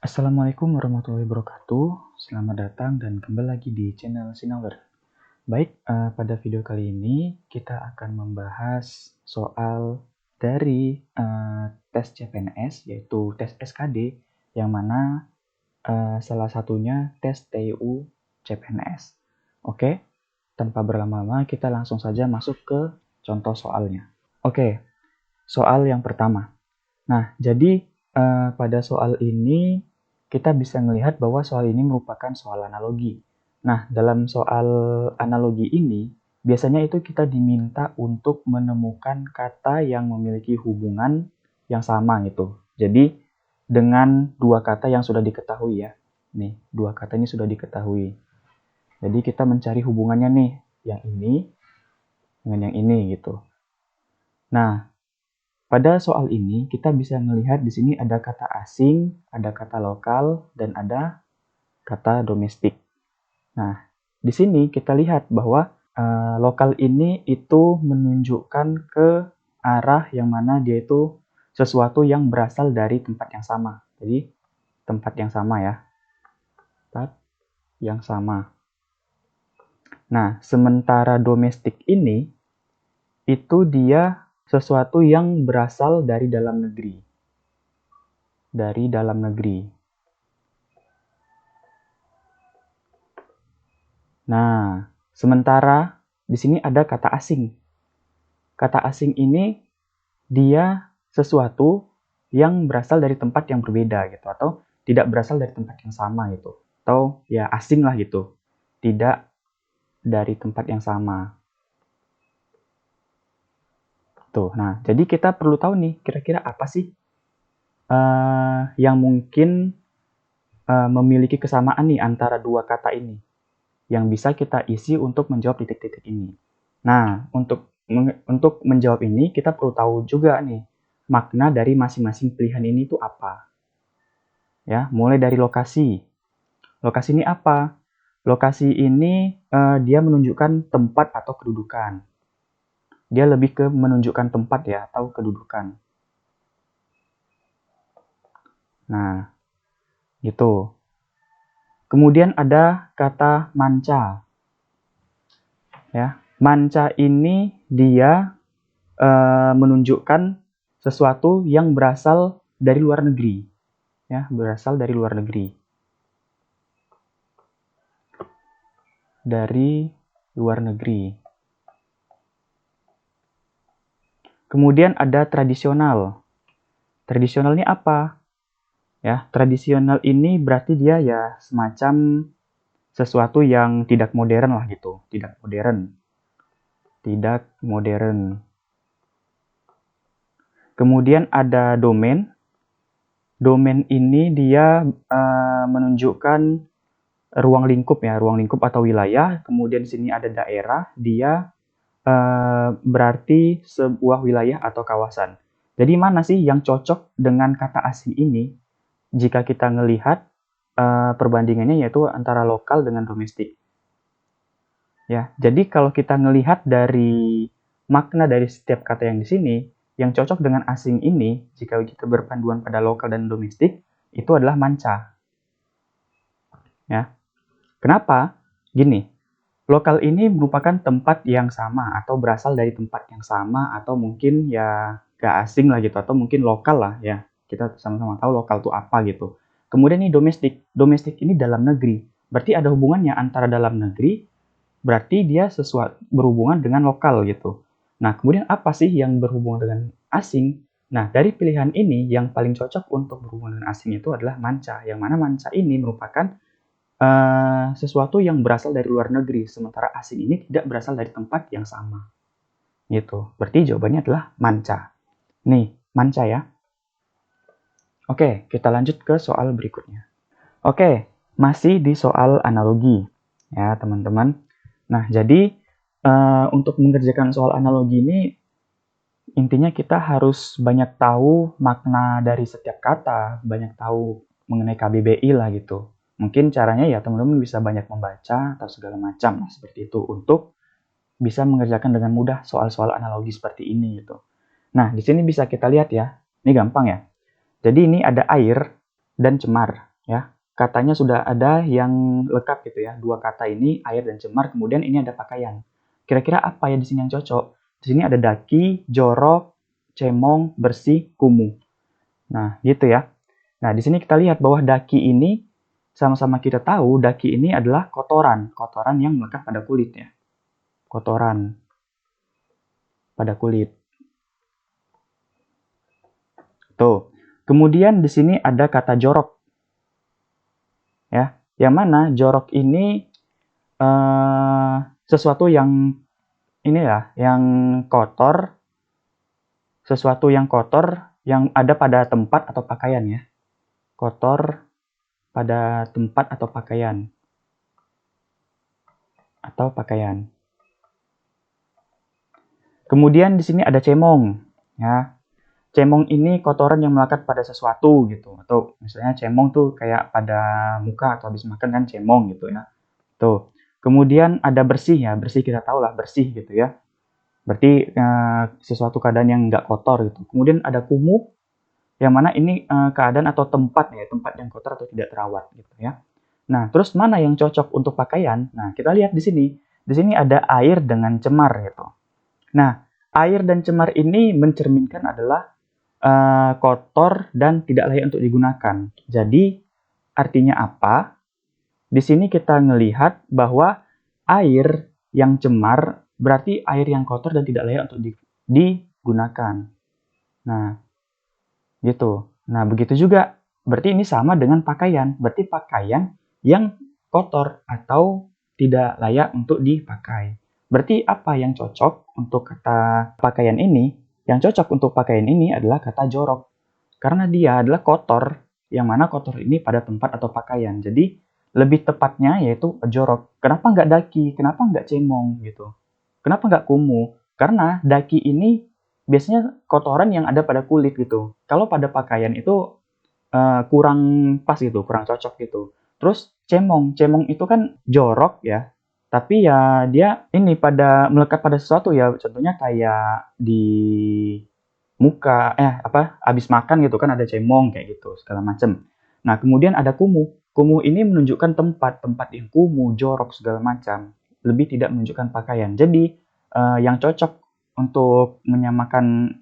Assalamualaikum warahmatullahi wabarakatuh. Selamat datang dan kembali lagi di channel Sinauler. Baik, pada video kali ini kita akan membahas soal dari tes CPNS, yaitu tes SKD, yang mana salah satunya tes TU CPNS. Oke, tanpa berlama-lama kita langsung saja masuk ke contoh soalnya. Oke, soal yang pertama. Nah, jadi pada soal ini kita bisa melihat bahwa soal ini merupakan soal analogi. Nah, dalam soal analogi ini, biasanya itu kita diminta untuk menemukan kata yang memiliki hubungan yang sama gitu. Jadi, dengan dua kata yang sudah diketahui ya. Nih, dua kata ini sudah diketahui. Jadi, kita mencari hubungannya nih, yang ini dengan yang ini gitu. Nah, pada soal ini, kita bisa melihat di sini ada kata asing, ada kata lokal, dan ada kata domestik. Nah, di sini kita lihat bahwa lokal ini itu menunjukkan ke arah yang mana dia itu sesuatu yang berasal dari tempat yang sama. Jadi, tempat yang sama ya. Tempat yang sama. Nah, sementara domestik ini, itu dia sesuatu yang berasal dari dalam negeri. Dari dalam negeri. Nah, sementara di sini ada kata asing. Kata asing ini dia sesuatu yang berasal dari tempat yang berbeda gitu, atau tidak berasal dari tempat yang sama gitu, atau ya asing lah gitu, tidak dari tempat yang sama. Tuh, nah jadi kita perlu tahu nih kira-kira apa sih yang mungkin memiliki kesamaan nih antara dua kata ini yang bisa kita isi untuk menjawab titik-titik ini. Nah, untuk menjawab ini kita perlu tahu juga nih makna dari masing-masing pilihan ini itu apa. Ya, mulai dari lokasi. Lokasi ini apa? Lokasi ini dia menunjukkan tempat atau kedudukan. Dia lebih ke menunjukkan tempat ya atau kedudukan. Nah, gitu. Kemudian ada kata manca. Ya, manca ini dia menunjukkan sesuatu yang berasal dari luar negeri. Ya, berasal dari luar negeri. Dari luar negeri. Kemudian ada tradisional. Tradisional ini apa? Ya, tradisional ini berarti dia ya semacam sesuatu yang tidak modern lah gitu, tidak modern. Tidak modern. Kemudian ada domain. Domain ini dia menunjukkan ruang lingkup ya, ruang lingkup atau wilayah. Kemudian di sini ada daerah, dia berarti sebuah wilayah atau kawasan. Jadi mana sih yang cocok dengan kata asing ini? Jika kita melihat perbandingannya yaitu antara lokal dengan domestik. Ya, jadi kalau kita melihat dari makna dari setiap kata yang di sini, yang cocok dengan asing ini, jika kita berpanduan pada lokal dan domestik, itu adalah manca. Ya, kenapa? Gini, lokal ini merupakan tempat yang sama atau berasal dari tempat yang sama atau mungkin ya gak asing lah gitu atau mungkin lokal lah ya. Kita sama-sama tahu lokal itu apa gitu. Kemudian ini domestik. Domestik ini dalam negeri. Berarti ada hubungannya antara dalam negeri, berarti dia sesuatu berhubungan dengan lokal gitu. Nah, kemudian apa sih yang berhubungan dengan asing? Nah, dari pilihan ini yang paling cocok untuk berhubungan dengan asing itu adalah manca. Yang mana manca ini merupakan sesuatu yang berasal dari luar negeri, sementara asing ini tidak berasal dari tempat yang sama. Gitu. Berarti jawabannya adalah manca. Nih, manca ya. Oke, kita lanjut ke soal berikutnya. Oke, masih di soal analogi. Ya, teman-teman. Nah, jadi untuk mengerjakan soal analogi ini, intinya kita harus banyak tahu makna dari setiap kata, banyak tahu mengenai KBBI lah gitu. Mungkin caranya ya teman-teman bisa banyak membaca atau segala macam lah seperti itu untuk bisa mengerjakan dengan mudah soal-soal analogi seperti ini gitu. Nah, di sini bisa kita lihat ya. Ini gampang ya. Jadi ini ada air dan cemar. Ya, katanya sudah ada yang lengkap gitu ya. Dua kata ini air dan cemar, kemudian ini ada pakaian. Kira-kira apa ya di sini yang cocok? Di sini ada daki, jorok, cemong, bersih, kumuh. Nah, gitu ya. Nah, di sini kita lihat bahwa daki ini sama-sama kita tahu daki ini adalah kotoran, kotoran yang melekat pada kulit ya. Kotoran pada kulit. Tuh. Kemudian di sini ada kata jorok ya. Yang mana jorok ini sesuatu yang ini ya, yang kotor, sesuatu yang kotor yang ada pada tempat atau pakaian ya. Kotor pada tempat atau pakaian. Kemudian di sini ada cemong ya. Cemong ini kotoran yang melekat pada sesuatu gitu. Atau misalnya cemong tuh kayak pada muka atau habis makan kan cemong gitu ya. Tuh. Kemudian ada bersih ya. Bersih kita tahu lah bersih gitu ya. Berarti sesuatu keadaan yang nggak kotor gitu. Kemudian ada kumuh, yang mana ini keadaan atau tempat ya, tempat yang kotor atau tidak terawat gitu ya. Nah, terus mana yang cocok untuk pakaian? Nah, kita lihat di sini. Di sini ada air dengan cemar gitu. Nah, air dan cemar ini mencerminkan adalah kotor dan tidak layak untuk digunakan. Jadi, artinya apa? Di sini kita melihat bahwa air yang cemar berarti air yang kotor dan tidak layak untuk digunakan. Nah, gitu. Nah, begitu juga. Berarti ini sama dengan pakaian. Berarti pakaian yang kotor atau tidak layak untuk dipakai. Berarti apa yang cocok untuk kata pakaian ini? Yang cocok untuk pakaian ini adalah kata jorok. Karena dia adalah kotor, yang mana kotor ini pada tempat atau pakaian. Jadi, lebih tepatnya yaitu jorok. Kenapa nggak daki? Kenapa nggak cemong gitu? Kenapa nggak kumuh? Karena daki ini biasanya kotoran yang ada pada kulit gitu. Kalau pada pakaian itu kurang pas gitu, kurang cocok gitu. Terus cemong itu kan jorok ya, tapi ya dia ini pada melekat pada sesuatu ya, contohnya kayak di muka, habis makan gitu kan ada cemong kayak gitu segala macem. Nah kemudian ada kumuh. Kumuh ini menunjukkan tempat yang kumuh, jorok segala macam. Lebih tidak menunjukkan pakaian. Jadi yang cocok untuk menyamakan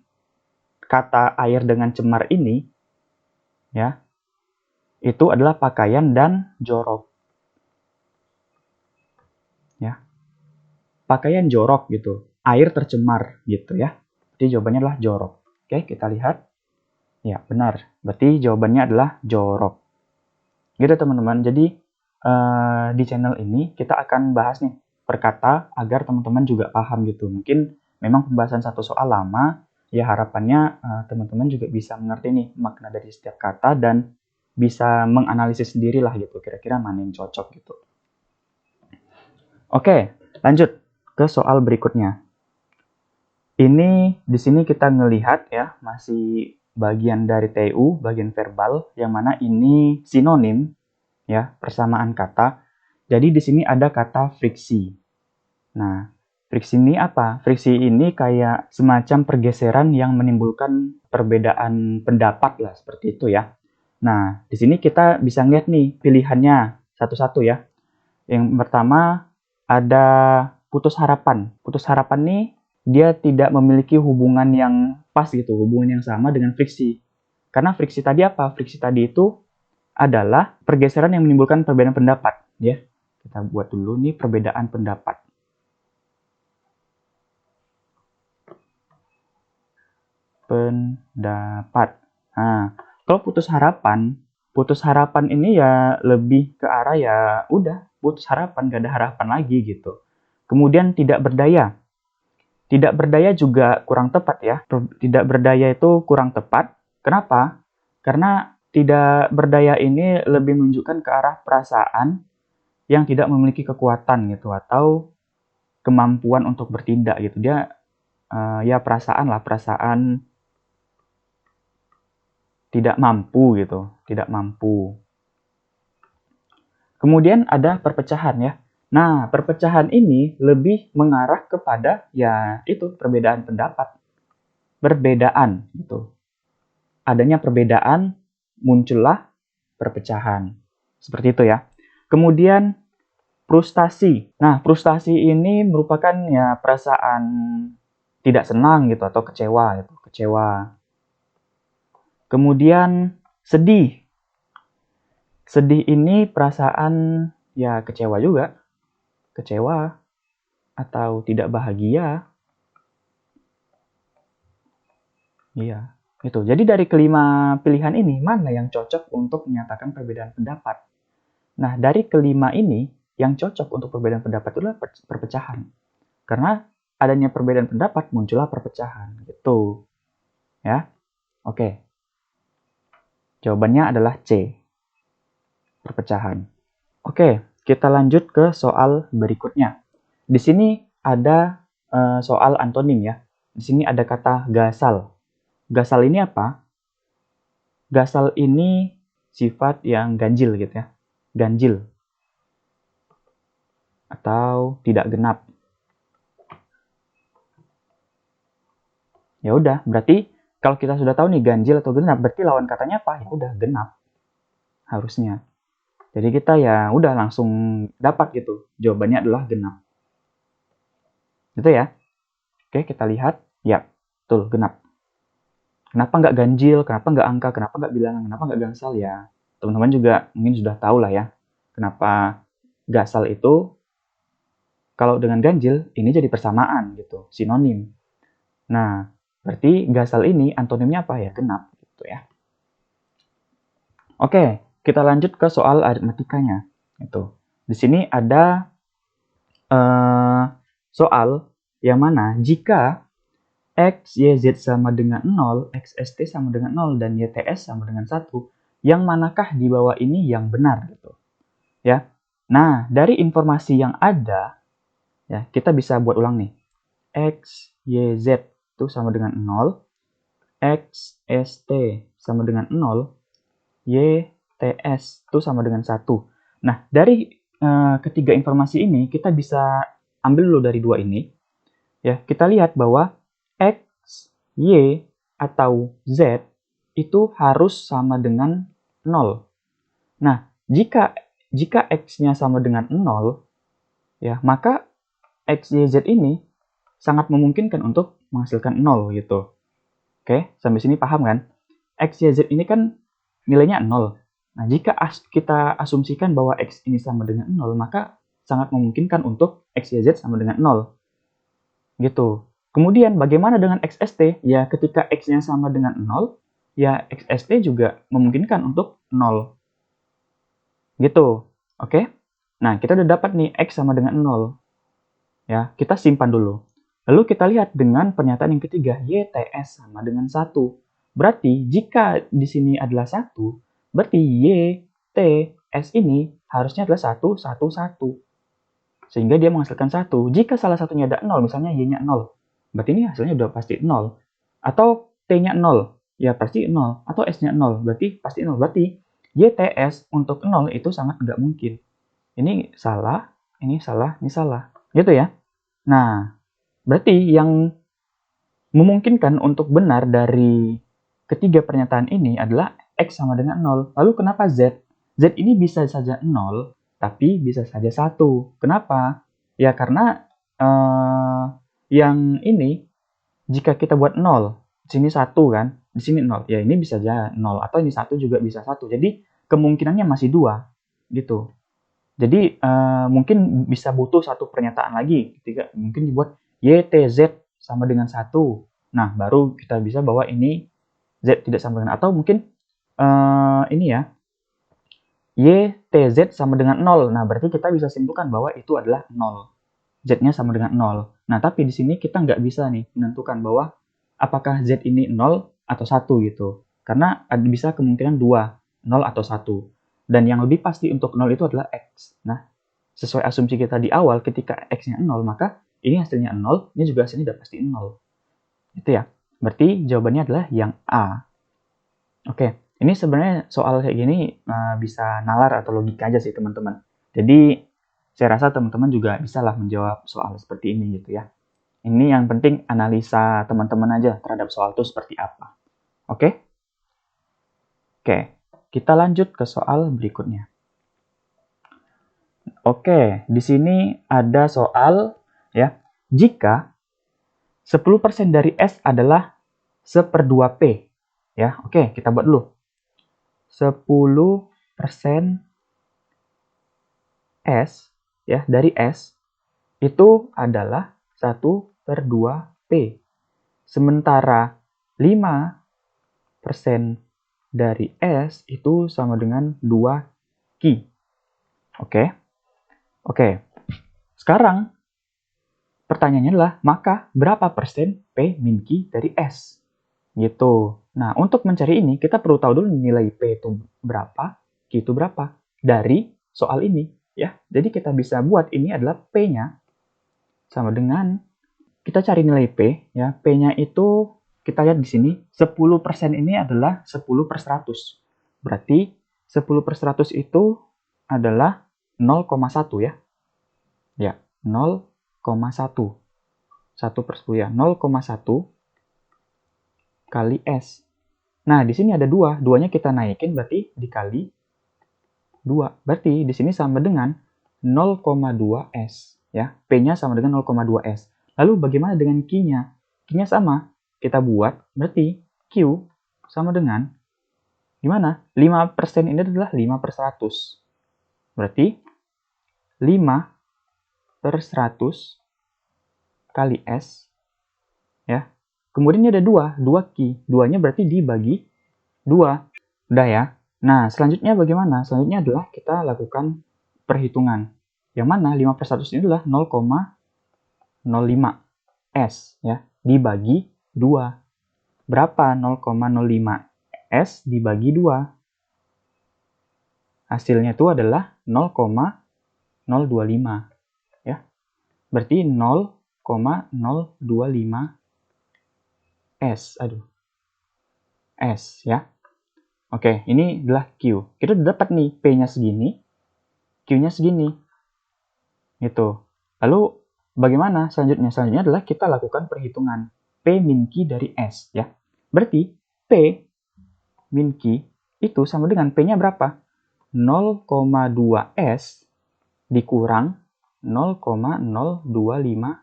kata air dengan cemar ini ya itu adalah pakaian dan jorok ya. Pakaian jorok gitu, air tercemar gitu ya. Jadi jawabannya adalah jorok. Oke, kita lihat. Ya, benar. Berarti jawabannya adalah jorok. Gitu teman-teman. Jadi di channel ini kita akan bahas nih per kata agar teman-teman juga paham gitu. Mungkin memang pembahasan satu soal lama, ya harapannya teman-teman juga bisa mengerti nih makna dari setiap kata dan bisa menganalisis sendiri lah gitu. Kira-kira mana yang cocok gitu. Oke, lanjut ke soal berikutnya. Ini di sini kita ngelihat ya, masih bagian dari TU, bagian verbal, yang mana ini sinonim ya, persamaan kata. Jadi di sini ada kata friksi. Nah, friksi ini apa? Friksi ini kayak semacam pergeseran yang menimbulkan perbedaan pendapat lah, seperti itu ya. Nah, di sini kita bisa lihat nih pilihannya satu-satu ya. Yang pertama ada putus harapan. Putus harapan nih dia tidak memiliki hubungan yang pas gitu, hubungan yang sama dengan friksi. Karena friksi tadi apa? Friksi tadi itu adalah pergeseran yang menimbulkan perbedaan pendapat, ya. Kita buat dulu nih perbedaan pendapat. Nah, kalau putus harapan ini ya lebih ke arah ya udah putus harapan, gak ada harapan lagi gitu. Kemudian tidak berdaya. Tidak berdaya juga kurang tepat ya. Tidak berdaya itu kurang tepat. Kenapa? Karena tidak berdaya ini lebih menunjukkan ke arah perasaan yang tidak memiliki kekuatan gitu atau kemampuan untuk bertindak gitu. Dia ya perasaan tidak mampu gitu, tidak mampu. Kemudian ada perpecahan ya. Nah, perpecahan ini lebih mengarah kepada ya itu perbedaan pendapat. Perbedaan gitu. Adanya perbedaan, muncullah perpecahan. Seperti itu ya. Kemudian frustasi. Nah, frustasi ini merupakan ya perasaan tidak senang gitu atau kecewa gitu, kecewa. Kemudian sedih. Sedih ini perasaan ya kecewa juga, kecewa atau tidak bahagia. Iya, itu. Jadi dari kelima pilihan ini, mana yang cocok untuk menyatakan perbedaan pendapat? Nah, dari kelima ini, yang cocok untuk perbedaan pendapat adalah perpecahan. Karena adanya perbedaan pendapat, muncullah perpecahan. Gitu. Ya, oke. Jawabannya adalah C, perpecahan. Oke, kita lanjut ke soal berikutnya. Di sini ada soal antonim ya. Di sini ada kata gasal. Gasal ini apa? Gasal ini sifat yang ganjil gitu ya. Ganjil. Atau tidak genap. Ya udah, berarti kalau kita sudah tahu nih ganjil atau genap, berarti lawan katanya apa? Ya udah, genap. Harusnya. Jadi kita ya udah langsung dapat gitu. Jawabannya adalah genap. Gitu ya. Oke, kita lihat. Ya, betul, genap. Kenapa nggak ganjil? Kenapa nggak angka? Kenapa nggak bilangan? Kenapa nggak gangsal ya? Teman-teman juga mungkin sudah tahu lah ya. Kenapa gasal itu kalau dengan ganjil ini jadi persamaan gitu, sinonim. Nah, berarti gasal ini antonimnya apa ya? Genap gitu ya. Oke, kita lanjut ke soal aritmetikanya. Itu. Di sini ada soal yang mana jika X, Y, Z sama dengan 0, XST sama dengan 0, dan YTS sama dengan 1, yang manakah di bawah ini yang benar gitu. Ya. Nah, dari informasi yang ada, ya, kita bisa buat ulang nih. X, Y, Z itu sama dengan 0, X, S, T sama dengan 0, Y, T, S itu sama dengan 1. Nah, dari ketiga informasi ini, kita bisa ambil dulu dari dua ini. Ya, kita lihat bahwa X, Y, atau Z itu harus sama dengan 0. Nah, jika X-nya sama dengan 0, ya, maka X, Y, Z ini sangat memungkinkan untuk menghasilkan 0 gitu. Oke, sampai sini paham kan? X, Y, Z ini kan nilainya 0. Nah, jika kita asumsikan bahwa X ini sama dengan 0, maka sangat memungkinkan untuk X, Y, Z sama dengan 0. Gitu. Kemudian bagaimana dengan XST? Ya, ketika X-nya sama dengan 0, ya XST juga memungkinkan untuk 0. Gitu. Oke? Nah, kita udah dapat nih X sama dengan 0. Ya, kita simpan dulu. Lalu kita lihat dengan pernyataan yang ketiga, YTS sama dengan 1. Berarti jika di sini adalah 1, berarti YTS ini harusnya adalah 1, 1, 1. Sehingga dia menghasilkan 1. Jika salah satunya ada 0, misalnya Y-nya 0, berarti ini hasilnya udah pasti 0. Atau T-nya 0, ya pasti 0. Atau S-nya 0, berarti pasti 0. Berarti YTS untuk 0 itu sangat nggak mungkin. Ini salah, ini salah, ini salah. Gitu ya. Nah, berarti yang memungkinkan untuk benar dari ketiga pernyataan ini adalah X sama dengan 0. Lalu kenapa Z? Z ini bisa saja 0, tapi bisa saja 1. Kenapa? Ya karena yang ini, jika kita buat 0, di sini 1 kan, di sini 0. Ya ini bisa saja 0, atau ini 1 juga bisa 1. Jadi kemungkinannya masih 2, gitu. Jadi mungkin bisa butuh satu pernyataan lagi, ketika mungkin dibuat YTZ sama dengan 1. Nah, baru kita bisa bahwa ini Z tidak sama dengan, atau mungkin ini ya, YTZ sama dengan 0. Nah, berarti kita bisa simpulkan bahwa itu adalah 0. Z-nya sama dengan 0. Nah, tapi di sini kita nggak bisa nih menentukan bahwa apakah Z ini 0 atau 1 gitu. Karena bisa kemungkinan 2, 0 atau 1. Dan yang lebih pasti untuk 0 itu adalah X. Nah, sesuai asumsi kita di awal, ketika X-nya 0, maka ini hasilnya 0, ini juga hasilnya udah pasti 0. Itu ya. Berarti jawabannya adalah yang A. Oke, ini sebenarnya soal kayak gini bisa nalar atau logika aja sih teman-teman. Jadi saya rasa teman-teman juga bisa lah menjawab soal seperti ini gitu ya. Ini yang penting analisa teman-teman aja terhadap soal itu seperti apa. Oke? Oke. Kita lanjut ke soal berikutnya. Oke, di sini ada soal ya. Jika 10% dari S adalah 1/2 P. Ya, oke, kita buat dulu. 10% S ya, dari S itu adalah 1/2 P. Sementara 5% dari S itu sama dengan 2 Q. Oke. Oke. Sekarang pertanyaannya adalah, maka berapa persen P min Q dari S? Gitu. Nah, untuk mencari ini, kita perlu tahu dulu nilai P itu berapa, Q itu berapa. Dari soal ini. Ya, jadi kita bisa buat ini adalah P-nya sama dengan, kita cari nilai P, ya. P-nya itu, kita lihat di sini, 10% ini adalah 10/100. Berarti, 10/100 itu adalah 0,1 ya. Ya, 0,1. 1/10 ya, 0,1 kali S. Nah, di sini ada 2. 2-nya kita naikin, berarti dikali 2. Berarti di sini sama dengan 0,2 S. Ya, P-nya sama dengan 0,2 S. Lalu bagaimana dengan Q-nya? Q-nya sama. Kita buat, berarti Q sama dengan, gimana? 5% ini adalah 5/100. Berarti 5/100 kali S. Ya. Kemudian ini ada 2 Q. 2-nya berarti dibagi 2. Udah ya. Nah, selanjutnya bagaimana? Selanjutnya adalah kita lakukan perhitungan. Yang mana 5/100 ini adalah 0,05 S ya, dibagi 2. Berapa 0,05 S dibagi 2? Hasilnya itu adalah 0,025 ya. Berarti 0,025 S. S ya. Oke, ini adalah Q. Kita udah dapat nih P-nya segini, Q-nya segini. Gitu. Lalu bagaimana selanjutnya? Selanjutnya adalah kita lakukan perhitungan P min Q dari S ya. Berarti P min Q itu sama dengan P-nya berapa? 0,2 S dikurang 0,025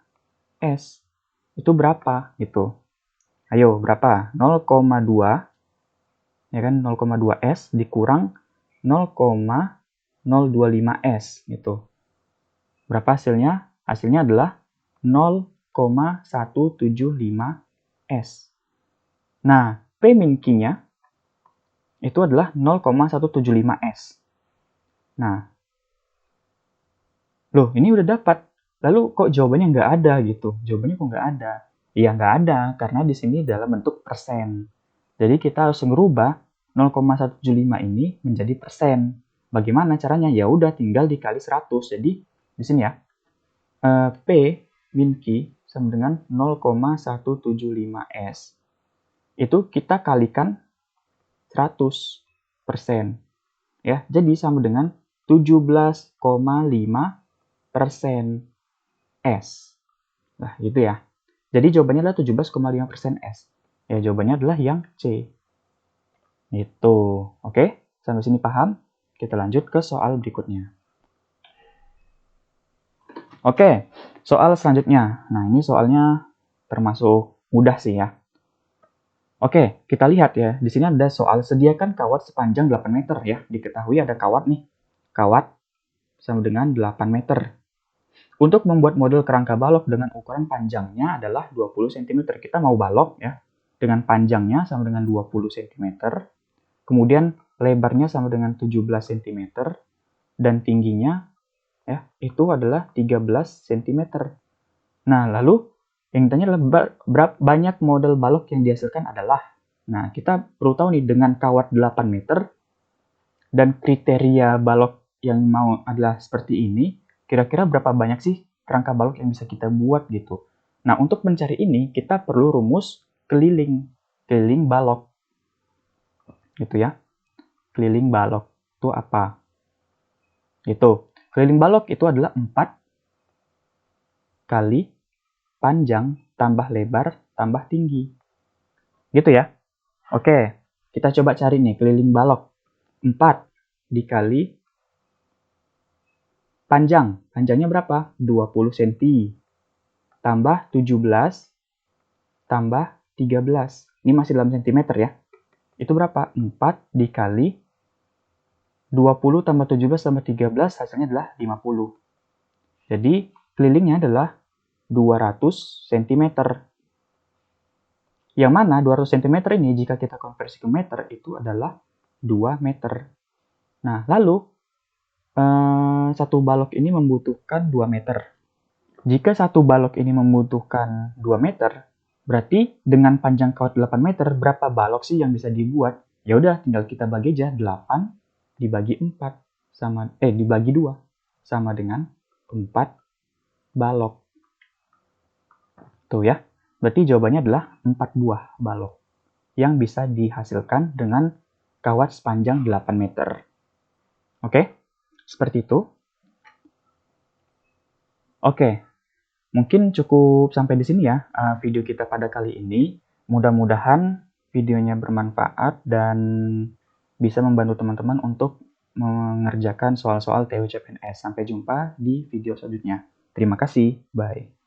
S. Itu berapa? Gitu. Ayo, berapa? 0,2 ya kan, 0,2 S dikurang 0,025 S gitu. Berapa hasilnya? Hasilnya adalah 0,175 S. Nah, P min Q-nya itu adalah 0,175 S. Nah, loh ini udah dapat. Lalu kok jawabannya nggak ada gitu? Jawabannya kok nggak ada? Iya nggak ada, karena di sini dalam bentuk persen. Jadi kita harus merubah 0,175 ini menjadi persen. Bagaimana caranya? Ya udah tinggal dikali 100. Jadi di sini ya, P min Q sama dengan 0,175 S. Itu kita kalikan 100%. Ya, jadi sama dengan 17,5% S. Nah, gitu ya. Jadi jawabannya adalah 17,5% S. Ya, jawabannya adalah yang C. Itu. Oke, sampai sini paham? Kita lanjut ke soal berikutnya. Oke, soal selanjutnya. Nah, ini soalnya termasuk mudah sih ya. Oke, kita lihat ya. Di sini ada soal sediakan kawat sepanjang 8 meter ya. Diketahui ada kawat nih. Kawat sama dengan 8 meter. Untuk membuat model kerangka balok dengan ukuran panjangnya adalah 20 cm. Kita mau balok ya. Dengan panjangnya sama dengan 20 cm. Kemudian lebarnya sama dengan 17 cm. Dan tingginya ya, itu adalah 13 cm. Nah, lalu yang ditanya adalah berapa banyak model balok yang dihasilkan adalah. Nah, kita perlu tahu nih dengan kawat 8 meter dan kriteria balok yang mau adalah seperti ini, kira-kira berapa banyak sih kerangka balok yang bisa kita buat gitu. Nah, untuk mencari ini kita perlu rumus keliling balok. Gitu ya. Keliling balok itu apa? Itu. Keliling balok itu adalah 4 kali panjang tambah lebar tambah tinggi. Gitu ya. Oke, kita coba cari nih keliling balok. 4 dikali panjang. Panjangnya berapa? 20 cm. Tambah 17 tambah 13. Ini masih dalam sentimeter ya. Itu berapa? 4 dikali 20 tambah 17 tambah 13 hasilnya adalah 50. Jadi kelilingnya adalah 200 cm. Yang mana 200 cm ini jika kita konversi ke meter itu adalah 2 meter. Nah, lalu satu balok ini membutuhkan 2 meter. Jika satu balok ini membutuhkan 2 meter, berarti dengan panjang kawat 8 meter, berapa balok sih yang bisa dibuat? Ya udah, tinggal kita bagi aja 8 dibagi 4 dibagi 2 sama dengan 4 balok. Tuh ya. Berarti jawabannya adalah 4 buah balok yang bisa dihasilkan dengan kawat sepanjang 8 meter. Oke? Seperti itu. Oke. Mungkin cukup sampai di sini ya video kita pada kali ini. Mudah-mudahan videonya bermanfaat dan bisa membantu teman-teman untuk mengerjakan soal-soal TU CPNS. Sampai jumpa di video selanjutnya. Terima kasih. Bye.